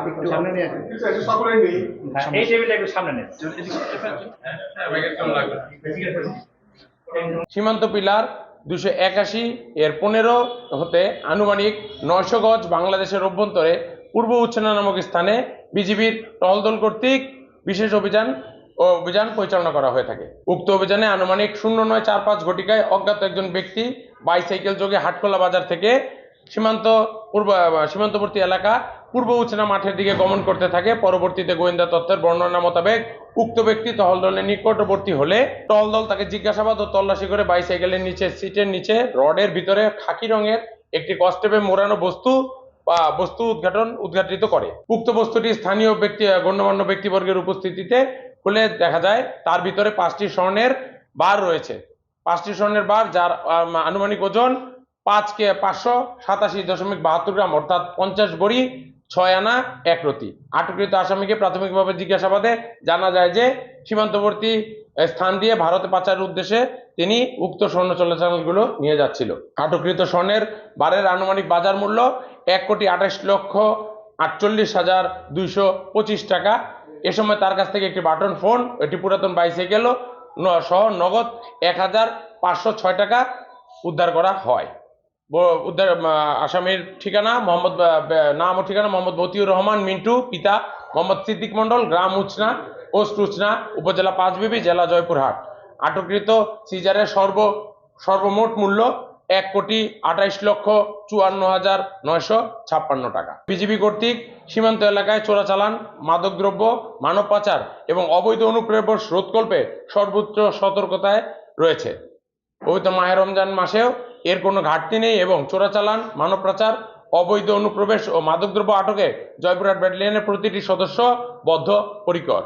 একটু সামনে নিয়ে আসুন। এই টেবিলটা একটু সামনে নেন। সীমান্ত পিলার 281 এর 15 হতে আনুমানিক 900 গজ বাংলাদেশের অভ্যন্তরে পূর্ব উচ্ছেনা নামক স্থানে বিজিবির টহলদল কর্তৃক বিশেষ অভিযান পরিচালনা করা হয়ে থাকে। উক্ত অভিযানে আনুমানিক 0945 ঘটিকায় অজ্ঞাত একজন ব্যক্তি বাইসাইকেল যোগে হাটখোলা বাজার থেকে সীমান্তবর্তী এলাকা পূর্ব উচ্ছেনা মাঠের দিকে গমন করতে থাকে। পরবর্তীতে গোয়েন্দা তথ্যের বর্ণনা মোতাবেক উক্ত ব্যক্তি টহলদলের নিকটবর্তী হলে টহলদল তাকে জিজ্ঞাসাবাদ ও তল্লাশি করে বাইসাইকেলের নিচে সিটের নিচে রডের ভিতরে খাকি রঙের একটি কষ্টেপে মোড়ানো বস্তু উদ্ঘাটিত করে। উক্ত বস্তুটি স্থানীয় গণ্যমান্য ব্যক্তিবর্গের উপস্থিতিতে খুলে দেখা যায় তার ভিতরে 5টি স্বর্ণের বার রয়েছে। 5টি স্বর্ণের বার যার আনুমানিক ওজন 587.72 গ্রাম অর্থাৎ 50 বড়ি 6 আনা 1 রতি। আটককৃত আসামিকে প্রাথমিকভাবে জিজ্ঞাসাবাদে জানা যায় যে সীমান্তবর্তী স্থান দিয়ে ভারতে পাচারের উদ্দেশ্যে তিনি উক্ত স্বর্ণ চোরাচালানগুলো নিয়ে যাচ্ছিল। আটককৃত স্বর্ণের বারের আনুমানিক বাজার মূল্য 1,28,48,225 টাকা। এ সময় তার কাছ থেকে একটি বাটন ফোন, একটি পুরাতন বাইসাইকেল সহ নগদ 1,506 টাকা উদ্ধার করা হয়। আসামির ঠিকানা নাম ও ঠিকানা মোহাম্মদ মতিউর রহমান মিন্টু, পিতা মোহাম্মদ সিদ্দিক মন্ডল, গ্রাম উচনা, পোস্ট উচনা, উপজেলা পাঁচবিবি, জেলা জয়পুরহাট। আটককৃত সিজারের সর্বমোট মূল্য 1,28,54,956 টাকা। বিজিবি কর্তৃক সীমান্ত এলাকায় চোরাচালান, মাদকদ্রব্য, মানব পাচার এবং অবৈধ অনুপ্রবেশ রোধকল্পে সর্বোচ্চ সতর্কতায় রয়েছে। পবিত্র মাহে রমজান মাসেও এর কোনো ঘাটতি নেই এবং চোরাচালান, মানব পাচার, অবৈধ অনুপ্রবেশ ও মাদকদ্রব্য আটকে জয়পুরহাট ব্যাটালিয়নের প্রতিটি সদস্য বদ্ধপরিকর।